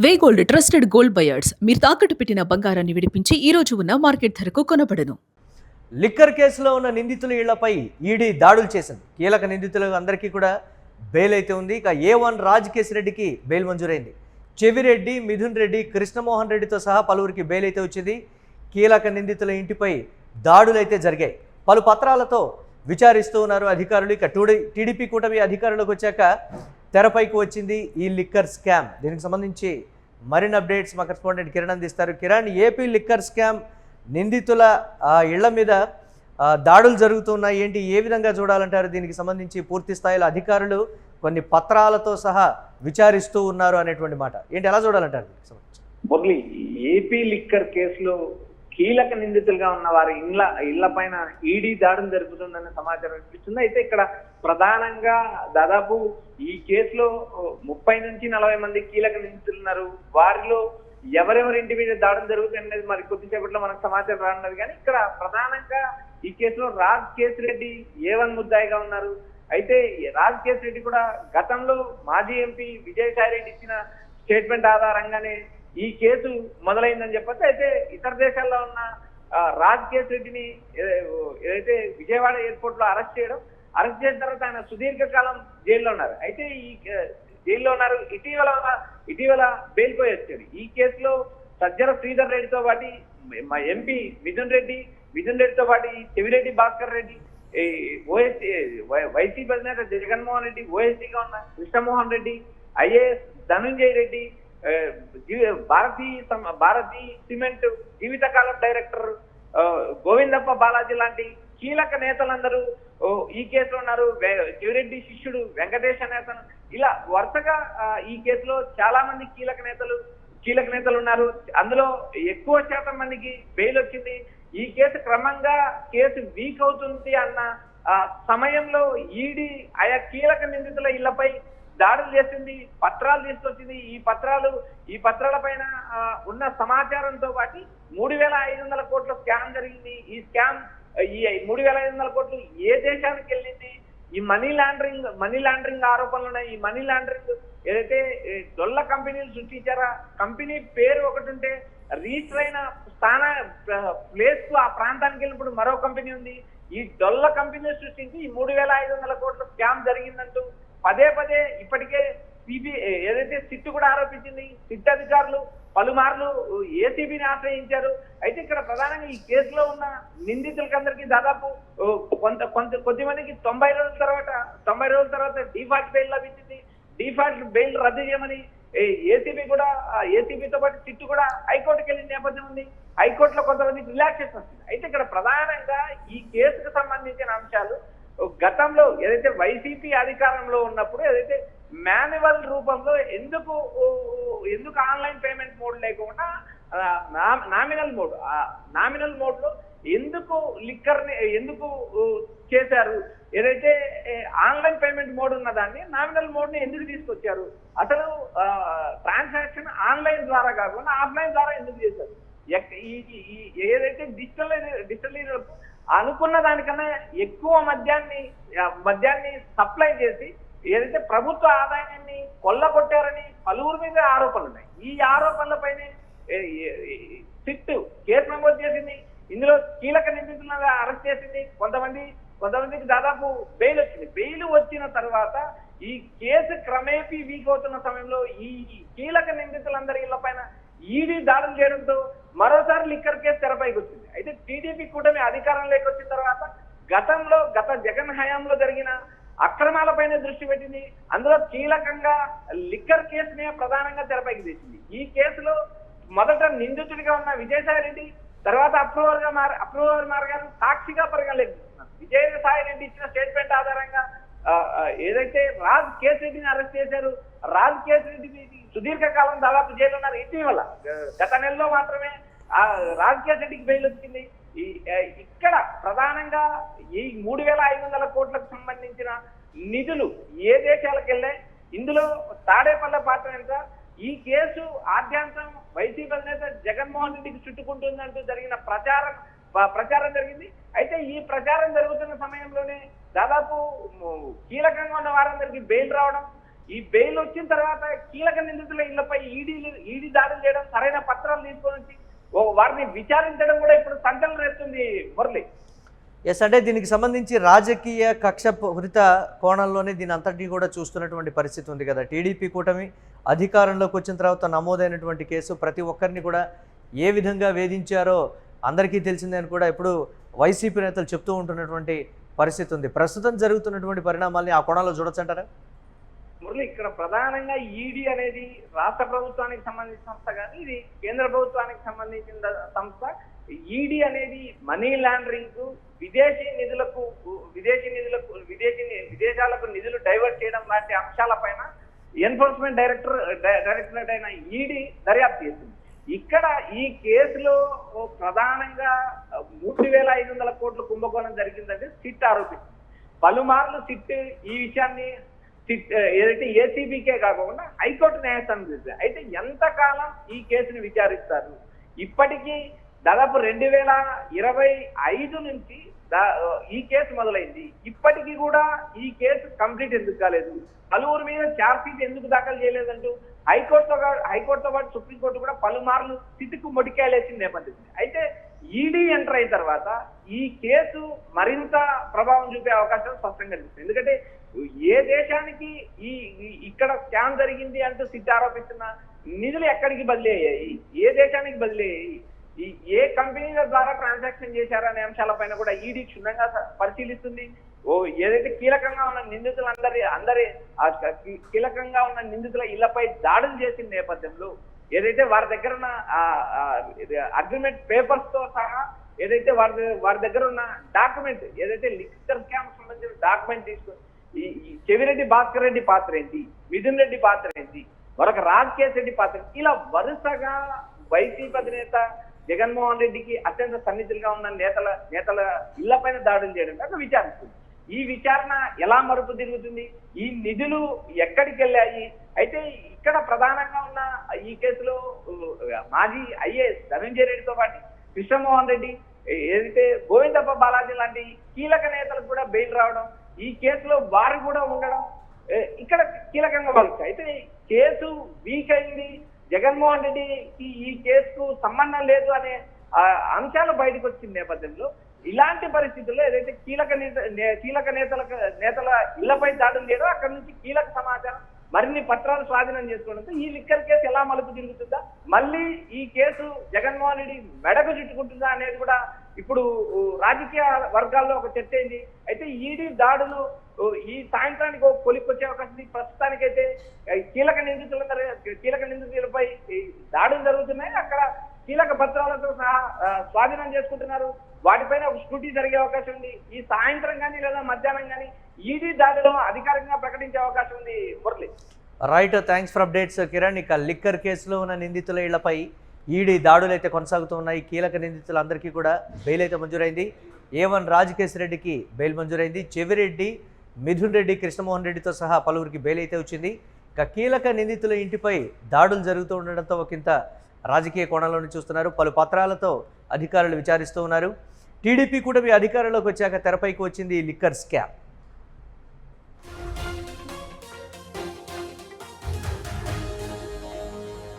వే gold trusted gold buyers మీరు తాకట్టు పెట్టిన బంగారాన్ని విడిపించి ఈ రోజు ఉన్న మార్కెట్ ధరకు కొనబడను. లిక్కర్ కేసులో ఉన్న నిందితుల ఇళ్లపై ఈడీ దాడులు చేసింది. కీలక నిందితులు అందరికీ కూడా బెయిల్ అయితే ఉంది. ఇక A1 రాజకేశిరెడ్డికి బెయిల్ మంజూరైంది. చెవిరెడ్డి, మిథున్ రెడ్డి, కృష్ణమోహన్ రెడ్డితో సహా పలువురికి బెయిల్ అయితే వచ్చింది. కీలక నిందితుల ఇంటిపై దాడులు అయితే జరిగాయి. పలు పత్రాలతో విచారిస్తూ ఉన్నారు అధికారులు. ఇక టీడీపీ కూటమి అధికారులకు వచ్చాక తెరపైకి వచ్చింది ఈ లిక్కర్ స్కామ్. దీనికి సంబంధించి మరిన్ని అప్డేట్స్ మా కరెస్పాండెంట్ కిరణ్ అందిస్తారు. కిరణ్, ఏపీ లిక్కర్ స్కామ్ నిందితుల ఇళ్ల మీద దాడులు జరుగుతున్నాయి, ఏంటి, ఏ విధంగా చూడాలంటారు? దీనికి సంబంధించి పూర్తి స్థాయిలో అధికారులు కొన్ని పత్రాలతో సహా విచారిస్తూ ఉన్నారు అనేటువంటి మాట ఏంటి, ఎలా చూడాలంటారు? మురళి, ఏపీ లిక్కర్ కేసులో కీలక నిందితులుగా ఉన్న వారి ఇళ్ల పైన ఈడీ దాడులు జరుగుతుందనే సమాచారం వినిపిస్తుంది. అయితే ఇక్కడ ప్రధానంగా దాదాపు ఈ కేసులో 30 నుంచి 40 మంది కీలక నిందితులు ఉన్నారు. వారిలో ఎవరెవరి ఇంటి మీద దాడులు జరుగుతుంది మరి కొద్దిసేపట్లో మనకు సమాచారం రానున్నది. కానీ ఇక్కడ ప్రధానంగా ఈ కేసులో రాజకేశిరెడ్డి A1 ముద్దాయిగా ఉన్నారు. అయితే రాజకేశిరెడ్డి కూడా గతంలో మాజీ ఎంపీ విజయసాయి రెడ్డి ఇచ్చిన స్టేట్మెంట్ ఆధారంగానే ఈ కేసు మొదలైందని చెప్పొచ్చు. అయితే ఇతర దేశాల్లో ఉన్న రాజకేశిరెడ్డిని ఏదైతే విజయవాడ ఎయిర్పోర్ట్ లో అరెస్ట్ చేసిన తర్వాత ఆయన సుదీర్ఘకాలం జైల్లో ఉన్నారు. అయితే ఈ జైల్లో ఉన్నారు. ఇటీవల బెయిల్ పోయి వచ్చాడు. ఈ కేసులో సజ్జల శ్రీధర్ రెడ్డితో పాటు ఎంపీ మిథున్ రెడ్డితో పాటు చెవిరెడ్డి భాస్కర్ రెడ్డి, వైసీపీ అధినేత జగన్మోహన్ రెడ్డి, ఓఎస్డీగా ఉన్న కృష్ణమోహన్ రెడ్డి, ఐఏఎస్ ధనుంజయ రెడ్డి, భారతీ సిమెంట్ జీవితకాలం డైరెక్టర్ గోవిందప్ప బాలాజీ లాంటి కీలక నేతలందరూ ఈ కేసులో ఉన్నారు. చెవిరెడ్డి శిష్యుడు వెంకటేశ నేతను, ఇలా వరుసగా ఈ కేసులో చాలా మంది కీలక నేతలు ఉన్నారు. అందులో ఎక్కువ శాతం మందికి బెయిల్ వచ్చింది. ఈ కేసు క్రమంగా వీక్ అవుతుంది అన్న సమయంలో ఈడీ ఆయా కీలక నిందితుల ఇళ్లపై దాడులు చేసింది, పత్రాలు తీసుకొచ్చింది. ఈ పత్రాల పైన ఉన్న సమాచారంతో పాటు 3,500 కోట్ల స్కామ్ జరిగింది. ఈ 3,500 కోట్లు ఏ దేశానికి వెళ్ళింది, ఈ మనీ లాండరింగ్ ఆరోపణలు ఉన్నాయి. ఈ మనీ లాండరింగ్ ఏదైతే డొల్ల కంపెనీలు సృష్టించారా, కంపెనీ పేరు ఒకటి ఉంటే రిజిస్టర్ అయిన ప్లేస్ కు ఆ ప్రాంతానికి వెళ్ళినప్పుడు మరో కంపెనీ ఉంది. ఈ డొల్ల కంపెనీ సృష్టించి ఈ 3,500 కోట్ల స్కామ్ జరిగిందంటూ పదే ఇప్పటికే ఏదైతే సిట్ కూడా ఆరోపించింది. సిట్ అధికారులు పలుమార్లు ఏసీబీని ఆశ్రయించారు. అయితే ఇక్కడ ప్రధానంగా ఈ కేసులో ఉన్న నిందితులకందరికీ దాదాపు కొద్దిమందికి 90 రోజుల తర్వాత డిఫాల్ట్ బెయిల్ లభించింది. డిఫాల్ట్ బెయిల్ రద్దు చేయమని ఏసీబీతో పాటు సిట్ కూడా హైకోర్టుకి వెళ్ళిన నేపథ్యం ఉంది. హైకోర్టులో కొంతమందికి రిలాక్సేషన్ వస్తుంది. అయితే ఇక్కడ ప్రధానంగా ఈ కేసుకు సంబంధించిన అంశాలు గతంలో ఏదైతే వైసీపీ అధికారంలో ఉన్నప్పుడు ఏదైతే మాన్యువల్ రూపంలో ఎందుకు ఆన్లైన్ పేమెంట్ మోడ్ లేకుండా నామినల్ మోడ్ లో ఎందుకు లిక్కర్ ని ఎందుకు చేశారు, ఏదైతే ఆన్లైన్ పేమెంట్ మోడ్ ఉన్నదాన్ని నామినల్ మోడ్ ని ఎందుకు తీసుకొచ్చారు, అసలు ట్రాన్సాక్షన్ ఆన్లైన్ ద్వారా కాకుండా ఆఫ్లైన్ ద్వారా ఎందుకు చేశారు, ఏదైతే డిజిటల్ అనుకున్న దానికన్నా ఎక్కువ మద్యాన్ని సప్లై చేసి ఏదైతే ప్రభుత్వ ఆదాయాన్ని కొల్లగొట్టారని పలువురి మీద ఆరోపణలు ఉన్నాయి. ఈ ఆరోపణలపైనే సిట్ కేసు నమోదు చేసింది. ఇందులో కీలక నిందితులను అరెస్ట్ చేసింది. కొంతమందికి దాదాపు బెయిల్ వచ్చింది. బెయిల్ వచ్చిన తర్వాత ఈ కేసు క్రమేపీ వీక్ అవుతున్న సమయంలో ఈ కీలక నిందితులందరి ఇళ్ల పైన ఈడీ దాడులు చేయడంతో మరోసారి లిక్కర్ కేసు తెరపైకి వచ్చింది. అయితే టీడీపీ కూటమి అధికారంలోకి వచ్చిన తర్వాత గత జగన్ హయాంలో జరిగిన అక్రమాలపైన దృష్టి పెట్టింది. అందులో కీలకంగా లిక్కర్ కేసునే ప్రధానంగా తెరపైకి తెచ్చింది. ఈ కేసులో మొదట నిందితుడిగా ఉన్న విజయసాయి రెడ్డి, తర్వాత అప్రూవర్ మార్గాలు సాక్షిగా పరిగణిస్తున్నారు. విజయసాయి రెడ్డి ఇచ్చిన స్టేట్మెంట్ ఆధారంగా ఏదైతే రాజకేశిరెడ్డిని అరెస్ట్ చేశారు. రాజకేశిరెడ్డి సుదీర్ఘకాలం దాదాపు జైలు ఉన్నారు. ఇటీవల గత నెలలో మాత్రమే రాజకేశిరెడ్డికి బెయిల్ వచ్చింది. ఇక్కడ ప్రధానంగా ఈ 3,500 కోట్లకు సంబంధించిన నిధులు ఏ దేశాలకు వెళ్ళాయి, ఇందులో తాడేపల్లి పాత్ర ఎంత, ఈ కేసు ఆద్యాంతం వైసీపీ అధినేత జగన్మోహన్ రెడ్డికి చుట్టుకుంటుందంటూ జరిగిన ప్రచారం జరిగింది. అయితే ఈ ప్రచారం జరుగుతున్న సమయంలోనే దాదాపు కీలకంగా ఉన్న వారందరికీ బెయిల్ రావడం, ఈ బెయిల్ వచ్చిన తర్వాత కీలక నిందితుల ఇళ్లపై ఈడీ తీసుకొని వచ్చి వారిని విచారించడం కూడా ఇప్పుడు సంచలనం రేపుతుంది మురళి. ఎస్, అంటే దీనికి సంబంధించి రాజకీయ కక్షపూరిత కోణంలోనే దీని అంతటినీ కూడా చూస్తున్నటువంటి పరిస్థితి ఉంది కదా. టీడీపీ కూటమి అధికారంలోకి వచ్చిన తర్వాత నమోదైనటువంటి కేసు ప్రతి ఒక్కరిని కూడా ఏ విధంగా వేధించారో అందరికీ తెలిసిందే అని కూడా ఇప్పుడు వైసీపీ నేతలు చెప్తూ ఉంటున్నటువంటి పరిస్థితి ఉంది. ప్రస్తుతం జరుగుతున్నటువంటి పరిణామాల్ని ఆ కోణంలో చూడొచ్చంటారా? మురళి, ఇక్కడ ప్రధానంగా ఈడీ అనేది రాష్ట్ర ప్రభుత్వానికి సంబంధించిన సంస్థ కానీ ఇది కేంద్ర ప్రభుత్వానికి సంబంధించిన సంస్థ. ఈడీ అనేది మనీ లాండరింగ్, విదేశాలకు నిధులు డైవర్ట్ చేయడం లాంటి అంశాలపైన ఎన్ఫోర్స్మెంట్ డైరెక్టరేట్ అయిన ఈడీ దర్యాప్తు చేసింది. ఇక్కడ ఈ కేసులో ప్రధానంగా 3,500 కోట్ల కుంభకోణం జరిగిందని సిట్ ఆరోపిస్తుంది. పలుమార్లు సిట్ ఈ విషయాన్ని ఏదైతే ఏసీబీకే కాకుండా హైకోర్టు న్యాయస్థానం చేసింది. అయితే ఎంతకాలం ఈ కేసును విచారిస్తారు? ఇప్పటికీ దాదాపు 2025 నుంచి ఈ కేసు మొదలైంది. ఇప్పటికీ కూడా ఈ కేసు కంప్లీట్ ఎందుకు కాలేదు? పలువురు మీద ఛార్జ్ షీట్ ఎందుకు దాఖలు చేయలేదంటూ హైకోర్టుతో పాటు సుప్రీంకోర్టు కూడా పలుమార్లు స్థితికి మొటికాయలేసిన నేపథ్యం. అయితే ఈడీ ఎంటర్ అయిన తర్వాత ఈ కేసు మరింత ప్రభావం చూపే అవకాశం స్పష్టంగా కనిపిస్తుంది. ఎందుకంటే ఏ దేశానికి ఇక్కడ స్కామ్ జరిగింది అంటూ సిట్ ఆరోపిస్తున్న నిధులు ఎక్కడికి బదిలీ అయ్యాయి, ఏ దేశానికి బదిలీ అయ్యాయి, ఏ కంపెనీల ద్వారా ట్రాన్సాక్షన్ చేశారనే అంశాలపైన కూడా ఈడీ క్షుణ్ణంగా పరిశీలిస్తుంది. ఏదైతే కీలకంగా ఉన్న కీలకంగా ఉన్న నిందితుల ఇళ్లపై దాడులు చేసిన నేపథ్యంలో ఏదైతే వారి దగ్గర ఉన్న అగ్రిమెంట్ పేపర్స్ తో సహా ఏదైతే వారి దగ్గర ఉన్న డాక్యుమెంట్, ఏదైతే లిక్కర్ స్కామ్ సంబంధించిన డాక్యుమెంట్ తీసుకొని ఈ చెవిరెడ్డి భాస్కర్ రెడ్డి పాత్ర ఏంటి, మిథున్ రెడ్డి పాత్ర ఏంటి, మరొక రాజకేశ్ రెడ్డి పాత్ర, ఇలా వరుసగా వైసీపీ అధినేత జగన్మోహన్ రెడ్డికి అత్యంత సన్నిహితులుగా ఉన్న నేతల ఇళ్లపైన దాడులు చేయడం విచారిస్తుంది. ఈ విచారణ ఎలా మరుపు తిరుగుతుంది? ఈ నిధులు ఎక్కడికి వెళ్ళాయి? అయితే ఇక్కడ ప్రధానంగా ఉన్న ఈ కేసులో మాజీ ఐఏఎస్ ధనంజయ రెడ్డితో పాటు కృష్ణమోహన్ రెడ్డి, ఏదైతే గోవిందప్ప బాలాజీ లాంటి కీలక నేతలకు కూడా బెయిల్ రావడం, ఈ కేసులో వారు కూడా ఉండడం ఇక్కడ కీలకంగా భావిస్తారు. అయితే కేసు వీక్ అయింది, జగన్మోహన్ రెడ్డికి ఈ కేసుకు సంబంధం లేదు అనే అంశాలు బయటకు వచ్చిన నేపథ్యంలో ఇలాంటి పరిస్థితుల్లో ఏదైతే కీలక నేతల ఇళ్లపై దాడులు లేదో అక్కడి నుంచి కీలక సమాచారం మరిన్ని పత్రాలు స్వాధీనం చేసుకోవడంతో ఈ లిక్కర్ కేసు ఎలా మలుపు తిరుగుతుందా, మళ్ళీ ఈ కేసు జగన్మోహన్ రెడ్డి మెడకు చుట్టుకుంటుందా అనేది కూడా ఇప్పుడు రాజకీయ వర్గాల్లో ఒక చర్చ అయింది. అయితే ఈడీ దాడులు ఈ సాయంత్రానికి కొలిక్కొచ్చే అవకాశం ఉంది. ప్రస్తుతానికైతే కీలక నిందితులపై దాడులు జరుగుతున్నాయి. అక్కడ కీలక పత్రాలతో సహా స్వాధీనం చేసుకుంటున్నారు. వాటిపైన ఒక స్క్రూటీ జరిగే అవకాశం ఉంది. ఈ సాయంత్రం కానీ లేదా మధ్యాహ్నం కానీ ఈడీ దాడులను అధికారికంగా ప్రకటించే అవకాశం ఉంది. Murali, right, thanks for updates Kiran. ఇక లిక్కర్ కేసులో ఉన్న నిందితుల ఇళ్లపై ఈడీ దాడులు అయితే కొనసాగుతూ ఉన్నాయి. కీలక నిందితులందరికీ కూడా బెయిల్ అయితే మంజూరైంది. A1 రాజకేశ్ రెడ్డికి బెయిల్ మంజూరైంది. చెవిరెడ్డి, మిథున్ రెడ్డి, కృష్ణమోహన్ రెడ్డితో సహా పలువురికి బెయిల్ అయితే వచ్చింది. ఇక కీలక నిందితుల ఇంటిపై దాడులు జరుగుతూ ఉండడంతో ఒకంత రాజకీయ కోణంలోనే చూస్తున్నారు. పలు పత్రాలతో అధికారులు విచారిస్తూ ఉన్నారు. టీడీపీ కూటమి అధికారంలోకి వచ్చాక తెరపైకి వచ్చింది లిక్కర్ స్కామ్.